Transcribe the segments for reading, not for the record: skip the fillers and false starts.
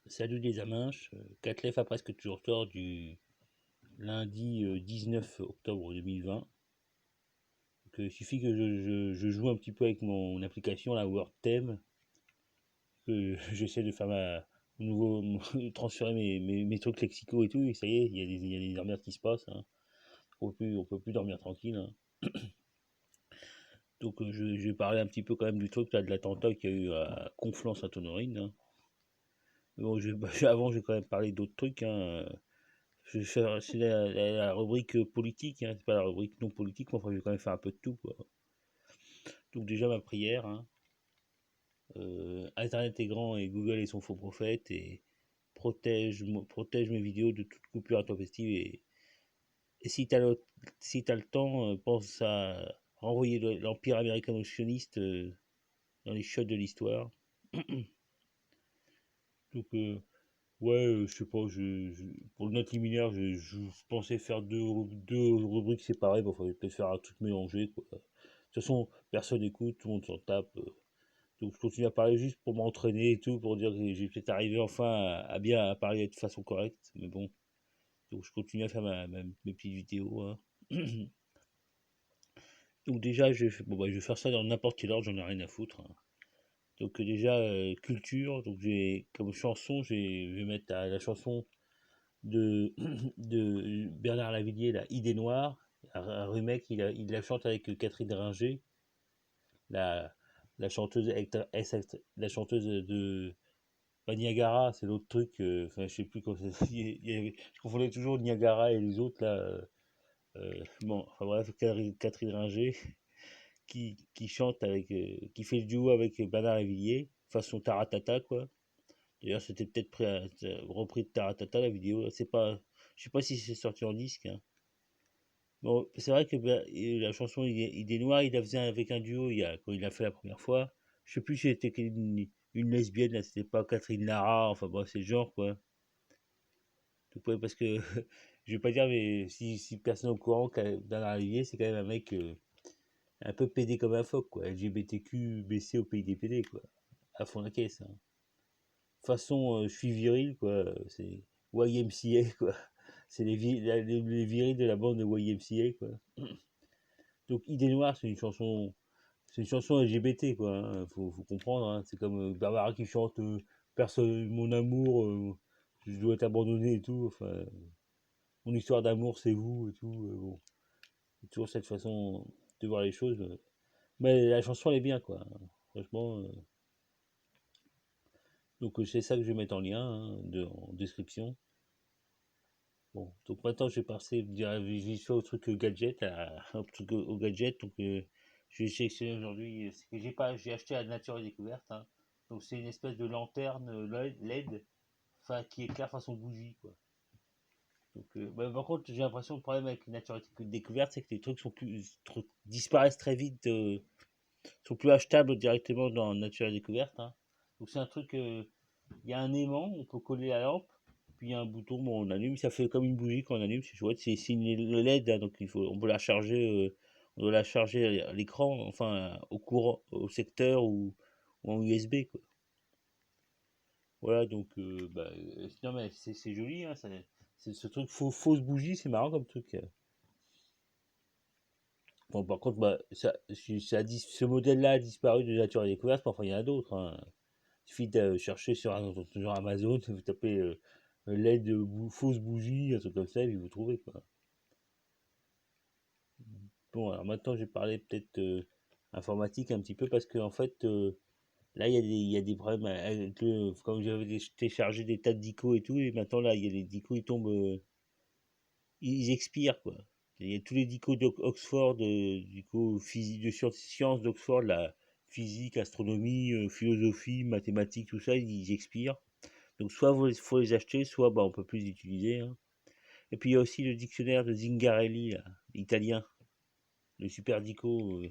Salut les aminches, Catlef a presque toujours tort du lundi 19 octobre 2020. Donc, il suffit que je joue un petit peu avec mon application, la WordTem, que j'essaie de faire nouveau, transférer mes trucs lexicaux et tout, et ça y est, il y a des emmerdes qui se passent. Hein. On peut plus dormir tranquille. Hein. Donc je vais parler un petit peu quand même du truc là, de l'attentat qu'il y a eu à Conflans-Sainte-Honorine. Hein. Mais bon, avant, je vais quand même parler d'autres trucs. Hein. C'est la rubrique politique, hein, c'est pas la rubrique non politique, mais enfin, je vais quand même faire un peu de tout. Quoi. Donc déjà ma prière, hein, Internet est grand et Google est son faux prophète, et protège mes vidéos de toute coupure intempestive, et si t'as le temps, pense à renvoyer l'empire américano-sioniste dans les chiottes de l'histoire. Donc ouais, je sais pas, pour le note liminaire, je pensais faire deux rubriques séparées, mais enfin, je vais peut-être faire un truc mélangé, quoi. De toute façon, personne écoute, tout le monde s'en tape. Donc je continue à parler juste pour m'entraîner et tout, pour dire que j'ai peut-être arrivé enfin à bien à parler de façon correcte, mais bon. Donc je continue à faire mes petites vidéos. Hein. Donc déjà, bon, bah, je vais faire ça dans n'importe quel ordre, j'en ai rien à foutre. Hein. Donc déjà, culture, donc j'ai comme chanson, je vais mettre la chanson de, de Bernard Lavillier, la Idée Noire, un remake, il la chante avec Catherine Ringer, la, la chanteuse, la chanteuse de pas Niagara, c'est l'autre truc, enfin je sais plus comment ça. Je confondais toujours Niagara et les autres là. Bon, enfin bref, Catherine Ringer qui chante qui fait le duo avec Bernard Lavillier, façon Taratata quoi. D'ailleurs, c'était peut-être repris de Taratata la vidéo. C'est pas, je sais pas si c'est sorti en disque. Hein. Bon, c'est vrai que la chanson Idée Noire, il la faisait avec un duo quand il l'a fait la première fois. Je sais plus si c'était une lesbienne, là, c'était pas Catherine Lara, enfin bon, c'est le genre quoi. Donc, ouais, parce que je vais pas dire, mais si personne est au courant, dans Olivier, c'est quand même un mec un peu pédé comme un phoque quoi. LGBTQ, BC au pays des PD quoi. À fond la caisse. Hein. Façon, je suis viril quoi. C'est YMCA quoi. C'est les virils de la bande de YMCA quoi. Donc Idée Noire, c'est une chanson LGBT quoi. Hein. Faut comprendre. Hein. C'est comme Barbara qui chante personne, mon amour, je dois être abandonné et tout. Enfin, mon histoire d'amour c'est vous et tout. Bon, c'est toujours cette façon de voir les choses. Mais la chanson elle est bien quoi. Hein. Franchement. Donc c'est ça que je vais mettre en lien hein, en description. Bon, donc maintenant je vais passer vite fait au truc gadget, au truc au gadget. Donc je vais sélectionner aujourd'hui ce que j'ai pas, j'ai acheté à Nature et Découverte. Hein. Donc c'est une espèce de lanterne LED, enfin qui éclaire façon bougie quoi. Donc bah, par contre j'ai l'impression que le problème avec Nature et Découverte c'est que les trucs disparaissent très vite, sont plus achetables directement dans Nature et Découverte. Hein. Donc c'est un truc, il y a un aimant, on peut coller la lampe. Puis il y a un bouton, bon, on allume, ça fait comme une bougie quand on allume, c'est chouette. C'est une LED, hein, donc on peut la charger, on doit la charger à l'écran, enfin au courant, au secteur ou en USB quoi. Voilà, donc bah, non mais c'est joli, hein, c'est ce truc fausse bougie, c'est marrant comme truc. Bon, par contre, bah, ce modèle-là a disparu de Nature et Découverte, mais enfin il y en a d'autres. Hein. Il suffit de chercher sur genre Amazon, vous tapez LED fausse bougie, un truc comme ça, et puis vous trouvez quoi. Bon, alors maintenant, je vais parler peut-être informatique un petit peu parce que en fait, là, il y a des problèmes avec comme j'avais téléchargé des tas d'icônes et tout, et maintenant là, il y a les icônes, ils tombent, ils expirent quoi. Il y a tous les dicos d'Oxford, dicos physique, de sciences d'Oxford, la physique, astronomie, philosophie, mathématiques, tout ça, ils expirent. Donc soit il faut les acheter, soit bah, on peut plus les utiliser. Hein. Et puis il y a aussi le dictionnaire de Zingarelli, là, italien, le super dico.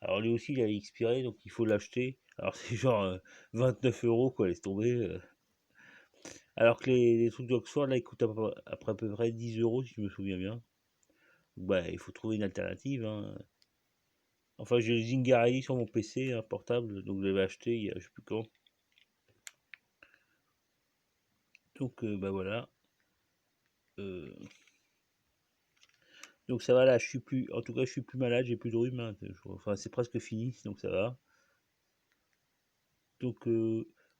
Alors lui aussi il a expiré, donc il faut l'acheter. Alors c'est genre 29 euros quoi, laisse tomber. Alors que les trucs d'Oxford là ils coûtent après à peu près 10 euros si je me souviens bien. Donc, bah il faut trouver une alternative. Hein. Enfin j'ai le Zingarelli sur mon PC, un portable, donc je l'avais acheté il y a je sais plus quand. Donc, bah voilà. Donc ça va là, je suis plus, en tout cas, je suis plus malade, j'ai plus de rhume, hein, enfin, c'est presque fini, donc ça va. Donc,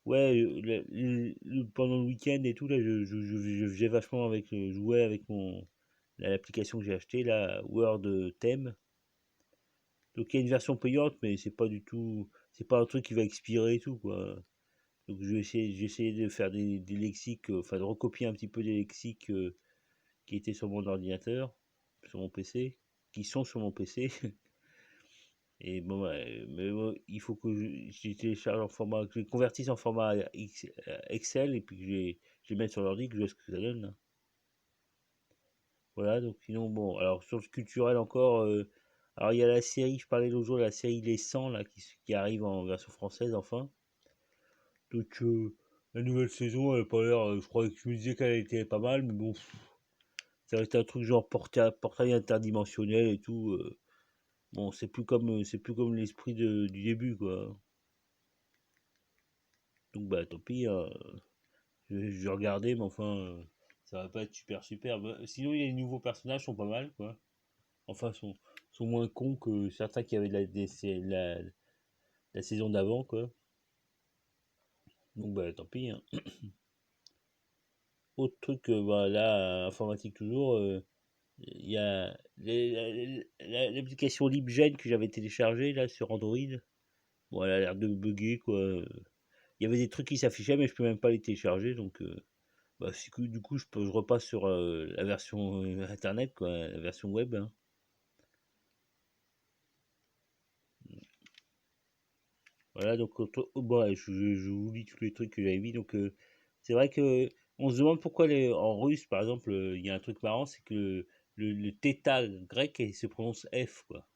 ouais, pendant le week-end et tout, là, je faisais vachement avec, jouais avec l'application que j'ai acheté, là, Word Theme. Donc il y a une version payante, mais c'est pas du tout, c'est pas un truc qui va expirer et tout, quoi. Donc j'ai essayé de faire des lexiques, enfin de recopier un petit peu des lexiques qui étaient sur mon ordinateur, sur mon PC, qui sont sur mon PC. Et bon, ouais, mais bon, il faut que je télécharge en format, que je les convertisse en format Excel et puis que je les mette sur l'ordi, que je vois ce que ça donne, là. Voilà, donc sinon, bon, alors sur le culturel encore, alors il y a la série, je parlais l'autre jour, la série Les 100, là, qui arrive en version française, enfin. Donc, la nouvelle saison, elle a pas l'air, je crois que je me disais qu'elle était pas mal, mais bon, ça reste un truc genre portail interdimensionnel et tout. Bon, c'est plus comme l'esprit du début, quoi. Donc, bah, tant pis, hein, je vais regarder, mais enfin, ça va pas être super super. Bah, sinon, il y a les nouveaux personnages, sont pas mal, quoi. Enfin, sont moins cons que certains qui avaient la saison d'avant, quoi. Donc, bah, tant pis, hein. Autre truc, bah, là, informatique toujours, il y a l'application LibGen que j'avais téléchargée, là, sur Android. Bon, elle a l'air de bugger, quoi. Il y avait des trucs qui s'affichaient, mais je peux même pas les télécharger, donc, bah, du coup, je repasse sur la version internet, quoi, la version web, hein. Voilà, donc, bon, ouais, je vous lis tous les trucs que j'avais mis. Donc, c'est vrai que on se demande pourquoi en russe, par exemple, il y a un truc marrant, c'est que le θ grec se prononce F, quoi.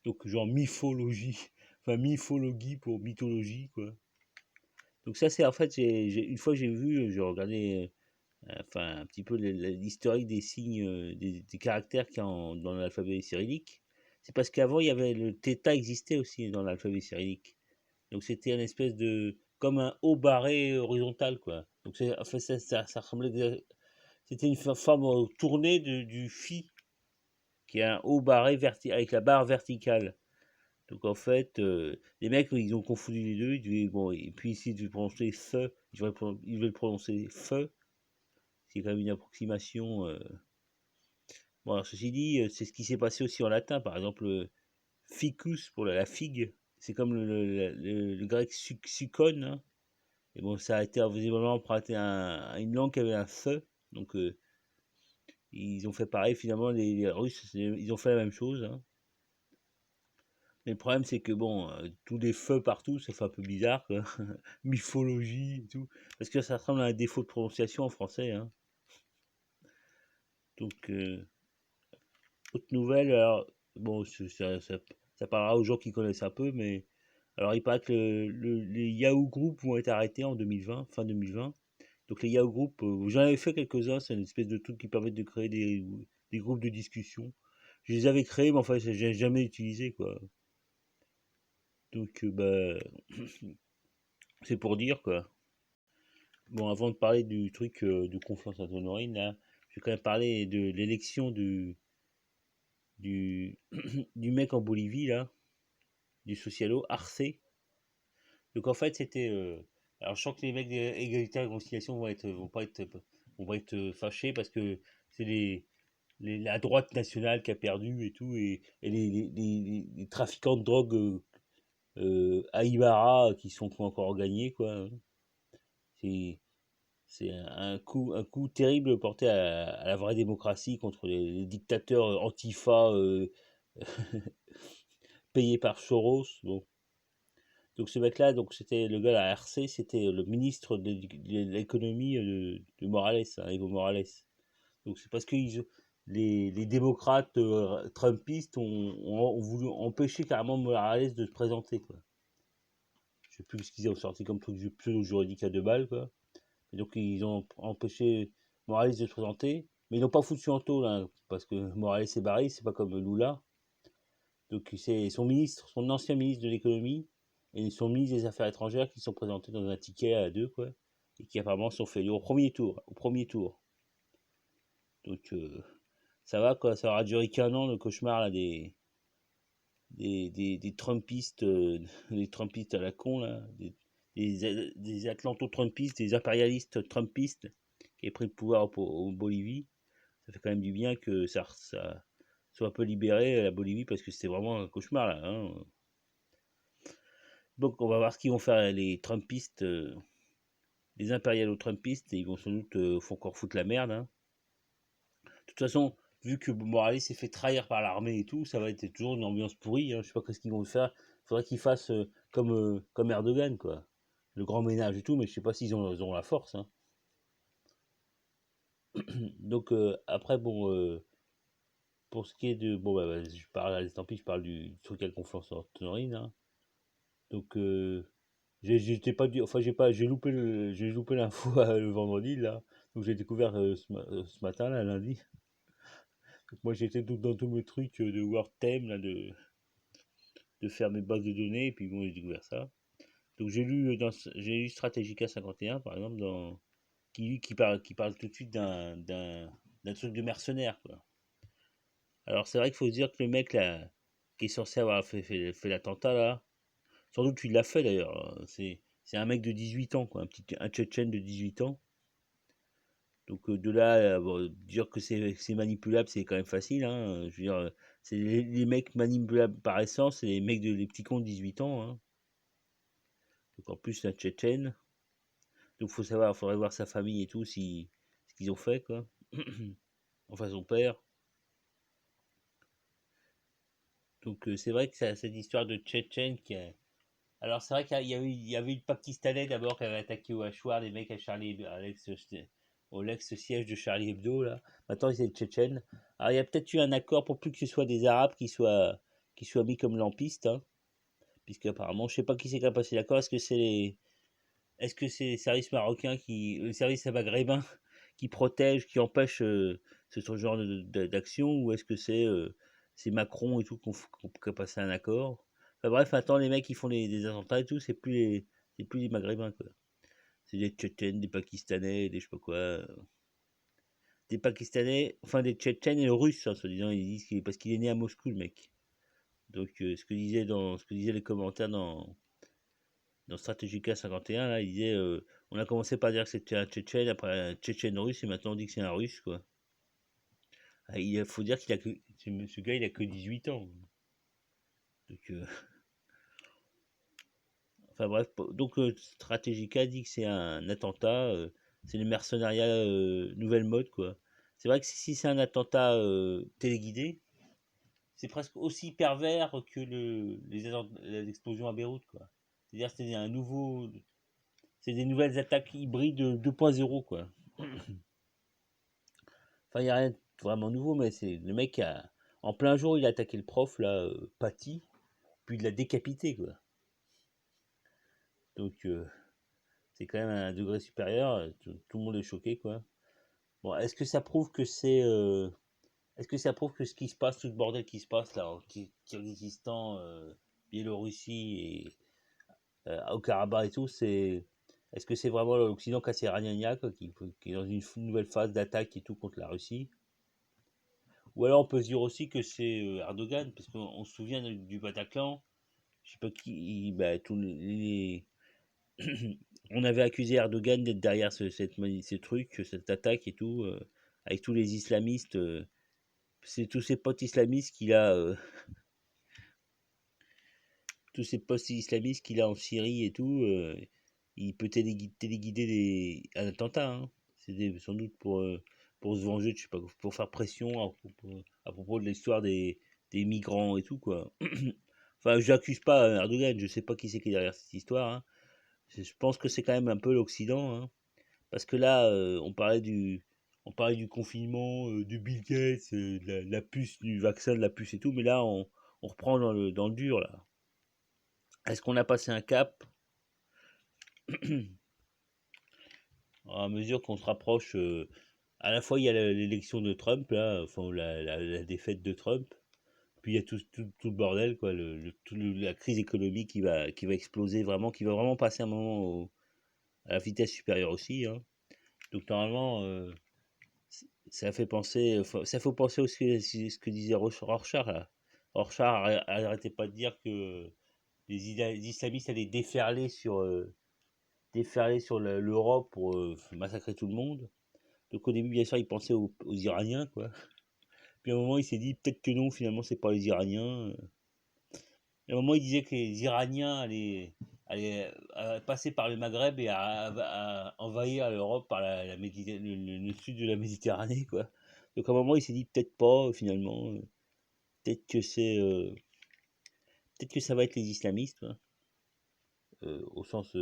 Donc, genre mythologie, enfin mythologie pour mythologie, quoi. Donc, ça, c'est en fait, une fois j'ai vu, j'ai regardé, enfin, un petit peu l'historique des signes, des caractères qu'il y a dans l'alphabet cyrillique. C'est parce qu'avant, il y avait le θ existait aussi dans l'alphabet cyrillique. Donc c'était une espèce de comme un haut barré horizontal, quoi. Donc en fait ça ressemblait, c'était une forme tournée du phi qui est un haut barré avec la barre verticale. Donc en fait, les mecs ils ont confondu les deux. Ils disaient, bon, et puis ici tu prononcer feu, ils veulent prononcer feu. C'est quand même une approximation. Bon, alors, ceci dit, c'est ce qui s'est passé aussi en latin. Par exemple, ficus pour la figue, c'est comme le grec sukkon, hein. Et bon, ça a été visiblement emprunté à une langue qui avait un feu. Donc, ils ont fait pareil. Finalement, les Russes, ils ont fait la même chose, hein. Mais le problème, c'est que bon, tous les feux partout, ça fait un peu bizarre, quoi. Mythologie et tout. Parce que ça ressemble à un défaut de prononciation en français, hein. Donc, autre nouvelle, alors, bon, ça parlera aux gens qui connaissent un peu, mais alors il paraît que les Yahoo Group vont être arrêtés en 2020, fin 2020. Donc les Yahoo Group, j'en avais fait quelques-uns, c'est une espèce de truc qui permet de créer des groupes de discussion. Je les avais créés, mais enfin, j'ai jamais utilisé, quoi. Donc, bah, c'est pour dire, quoi. Bon, avant de parler du truc de Conflans Sainte-Honorine, là, je vais quand même parler de l'élection du, du mec en Bolivie, là, du socialo, Arce. Donc en fait, c'était. Alors je sens que les mecs d'égalité et réconciliation vont être fâchés parce que c'est la droite nationale qui a perdu et tout, et les trafiquants de drogue à Ibarra qui sont pas encore gagnés, quoi, hein. C'est c'est un coup terrible porté à la vraie démocratie contre les dictateurs antifa payés par Soros. Bon. Donc ce mec-là, donc c'était le gars à la RC, c'était le ministre de l'économie de Morales, hein, Evo Morales. Donc c'est parce que les démocrates trumpistes ont voulu empêcher carrément Morales de se présenter, quoi. Je sais plus ce qu'ils ont sorti comme truc pseudo-juridique à deux balles, quoi. Et donc ils ont empêché Morales de se présenter, mais ils n'ont pas foutu en taux, là, parce que Morales est barré, c'est pas comme Lula. Donc c'est son ancien ministre de l'économie et son ministre des Affaires étrangères qui sont présentés dans un ticket à deux, quoi. et qui apparemment sont faits au premier tour. Au premier tour. Donc ça va quoi, ça aura duré qu'un an le cauchemar là des Trumpistes, des Trumpistes à la con là, des Atlanto-Trumpistes, des impérialistes Trumpistes qui aient pris le pouvoir au Bolivie. Ça fait quand même du bien que ça soit un peu libéré la Bolivie parce que c'était vraiment un cauchemar là. Hein. Donc on va voir ce qu'ils vont faire les Trumpistes, les impérialo-Trumpistes, et ils vont sans doute faut encore foutre la merde. Hein. De toute façon, vu que Morales s'est fait trahir par l'armée et tout, ça va être toujours une ambiance pourrie. Hein. Je sais pas ce qu'ils vont faire. Il faudrait qu'ils fassent comme Erdogan, quoi. Le grand ménage et tout, mais je sais pas s'ils ont la force. Hein. Donc après, bon, pour ce qui est de. Bon, bah, je parle, tant pis, je parle du truc à la conférence en Honorine. Hein. Donc, j'étais pas dit. Enfin, j'ai loupé l'info le vendredi, là. Donc, j'ai découvert ce matin, là, lundi. Donc, moi, j'étais dans tous mes trucs de WordTem, là, de faire mes bases de données, et puis bon, j'ai découvert ça. Donc j'ai lu Strategica 51 par exemple qui parle tout de suite d'un truc de mercenaire quoi. Alors c'est vrai qu'il faut se dire que le mec là qui est censé avoir fait l'attentat là, sans doute il l'a fait d'ailleurs. C'est un mec de 18 ans quoi, un Tchétchène de 18 ans. Donc de là bon, dire que c'est manipulable, c'est quand même facile hein. Je veux dire c'est les mecs manipulables par essence, c'est les mecs les petits cons de 18 ans hein. Donc en plus un Tchétchène. Donc faut savoir, faudrait voir sa famille et tout, ce qu'ils ont fait, quoi. Enfin son père. Donc c'est vrai que cette histoire de Tchétchène qui a... Alors c'est vrai qu'il y avait eu le Pakistanais d'abord qui avait attaqué au hachoir des mecs à Charlie, au l'ex-siège de Charlie Hebdo, là. Maintenant c'est le Tchétchène. Alors il y a peut-être eu un accord pour plus que ce soit des Arabes qui soient mis comme lampistes, hein. Puisque apparemment, je sais pas qui c'est qui a passé l'accord. Est-ce que c'est les services marocains le service maghrébin qui protège, qui empêche ce genre d'action, ou est-ce que c'est Macron et tout qui a passé un accord. Enfin, bref, maintenant les mecs qui font des attentats et tout, c'est plus les Maghrébins quoi. C'est des Tchétchènes, des Pakistanais, des je sais pas quoi. Des Pakistanais, enfin des Tchétchènes et le Russe, hein, soi-disant, ils disent parce qu'il est né à Moscou le mec. Donc ce que disaient les commentaires dans Strategica 51, là, il disait on a commencé par dire que c'était un Tchétchène, après un Tchétchène russe, et maintenant on dit que c'est un russe, quoi. Ah, il faut dire qu'il a que. Ce gars, il a que 18 ans. Donc, enfin bref, donc Strategica dit que c'est un attentat, c'est le mercenariat nouvelle mode, quoi. C'est vrai que si c'est un attentat téléguidé, c'est presque aussi pervers que les explosions à Beyrouth, quoi. C'est-à-dire c'est des nouvelles attaques hybrides 2.0, quoi. Enfin, il n'y a rien de vraiment nouveau, mais c'est le mec en plein jour, il a attaqué le prof, là, Paty, puis il l'a décapité, quoi. Donc, c'est quand même un degré supérieur, tout le monde est choqué, quoi. Bon, est-ce que ça prouve que ce qui se passe, tout le bordel qui se passe là, en Kyrgyzstan, Biélorussie et au Karabakh et tout, est-ce que c'est vraiment l'Occident qui a ses ragnagnas, quoi, qui est dans une nouvelle phase d'attaque et tout contre la Russie? Ou alors on peut se dire aussi que c'est Erdogan, parce qu'on se souvient du Bataclan, je sais pas qui, bah, on avait accusé Erdogan d'être derrière ce truc, cette attaque et tout, avec tous les islamistes, c'est tous ces potes islamistes tous ces potes islamistes qu'il a en Syrie et tout, il peut téléguider un attentat, hein. Sans doute pour se venger, je sais pas, pour faire pression à propos de l'histoire des migrants et tout, quoi. Enfin, j'accuse pas Erdogan, je sais pas qui c'est qui est derrière cette histoire, hein. Je pense que c'est quand même un peu l'Occident, hein. Parce que là, on parlait du confinement, de Bill Gates, de la puce, du vaccin, de la puce et tout, mais là, on reprend dans le dur, là. Est-ce qu'on a passé un cap à mesure qu'on se rapproche à la fois il y a l'élection de Trump, là, enfin la défaite de Trump, puis il y a tout le bordel, quoi, la crise économique qui va exploser vraiment, qui va vraiment passer un moment à la vitesse supérieure aussi, hein. Donc normalement, ça fait penser, ça faut penser aussi ce que disait Rorschach là. Rorschach arrêtait pas de dire que les islamistes allaient déferler sur l'Europe pour massacrer tout le monde. Donc au début, bien sûr, il pensait aux Iraniens, quoi. Puis à un moment, il s'est dit peut-être que non, finalement, c'est pas les Iraniens. À un moment, il disait que les Iraniens allaient passer par le Maghreb et à envahir l'Europe par le sud de la Méditerranée, quoi. Donc à un moment, il s'est dit peut-être pas, finalement. Peut-être que c'est, peut-être que ça va être les islamistes, quoi. Au sens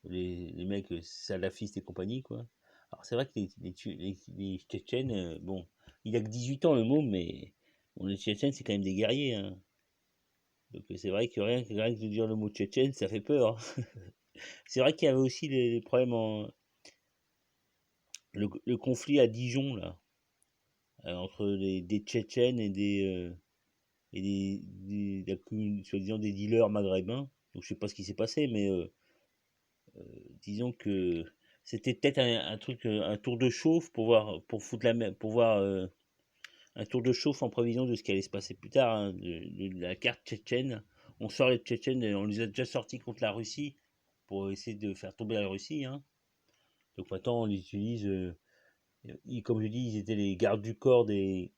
les mecs salafistes et compagnie, quoi. Alors c'est vrai que les Tchétchènes, bon, il a que 18 ans le mot, mais bon, les Tchétchènes, c'est quand même des guerriers, hein. Donc c'est vrai que rien que de dire le mot Tchétchène, ça fait peur, hein. C'est vrai qu'il y avait aussi les problèmes le conflit à Dijon, là, entre des Tchétchènes et soi-disant des dealers maghrébins. Donc je sais pas ce qui s'est passé, mais disons que c'était peut-être un truc, un tour de chauffe pour foutre pour voir un tour de chauffe en prévision de ce qui allait se passer plus tard, hein, de la carte tchétchène. On sort les Tchétchènes, on les a déjà sortis contre la Russie pour essayer de faire tomber la Russie, hein. Donc maintenant on les utilise, comme je dis, ils étaient les gardes du corps des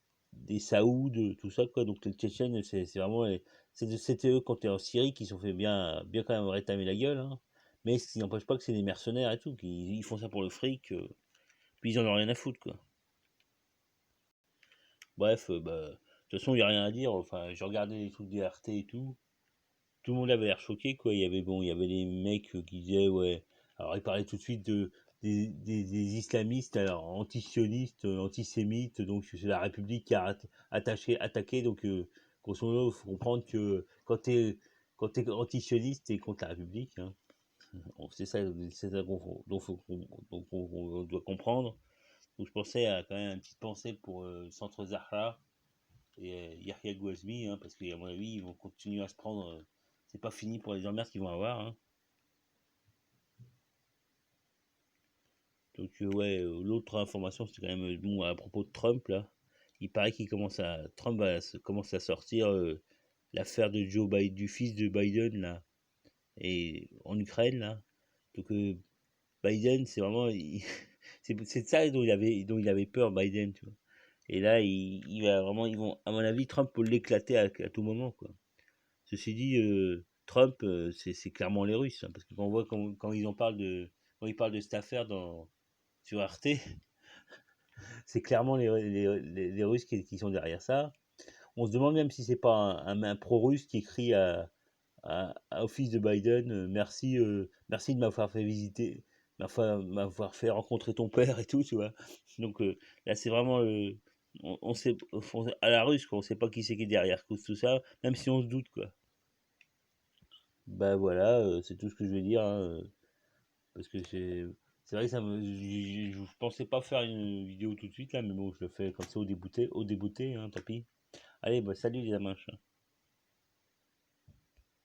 Saouds, tout ça, quoi. Donc les Tchétchènes, c'est vraiment c'était eux quand t'es en Syrie qui se sont fait bien quand même rétamer la gueule, hein. Mais ce qui n'empêche pas que c'est des mercenaires et tout, ils font ça pour le fric, puis ils en ont rien à foutre, quoi. Bref, bah, de toute façon, il n'y a rien à dire. Enfin, j'ai regardé les trucs des RT et tout le monde avait l'air choqué, quoi. Il y avait des mecs qui disaient, ouais. Alors, ils parlaient tout de suite des islamistes, alors anti-sionistes, antisémites. Donc, c'est la République qui a attaqué. Donc, grosso modo, il faut comprendre que quand t'es anti-sioniste, t'es contre la République, hein. C'est ça qu'on doit comprendre. Donc, je pensais à quand même une petite pensée pour le centre Zahra et Yahya Gouazmi, hein, parce qu'à mon avis, ils vont continuer à se prendre. C'est pas fini pour les emmerdes qu'ils vont avoir, hein. Donc, ouais, l'autre information, c'était quand même bon à propos de Trump, là. Il paraît Trump commence à sortir l'affaire de Joe Biden, du fils de Biden, là, et en Ukraine, là. Donc, Biden, c'est vraiment. C'est de ça dont il avait peur, Biden, tu vois. Et là, il va vraiment. À mon avis, Trump peut l'éclater à tout moment, quoi. Ceci dit, Trump, c'est clairement les Russes, hein, parce que quand on voit quand ils parlent de cette affaire sur Arte, c'est clairement les Russes qui sont derrière ça. On se demande même si c'est pas un pro-russe qui écrit au fils de Biden, merci de m'avoir fait visiter, m'avoir fait rencontrer ton père et tout, tu vois. Donc là, c'est vraiment on sait, à la russe, quoi, on sait pas qui c'est qui est derrière tout ça, même si on se doute, quoi. Bah voilà, c'est tout ce que je vais dire, hein, parce que c'est vrai que je pensais pas faire une vidéo tout de suite là, mais bon, je le fais comme ça au débouté, hein, tant pis. Allez, bah salut les amanches.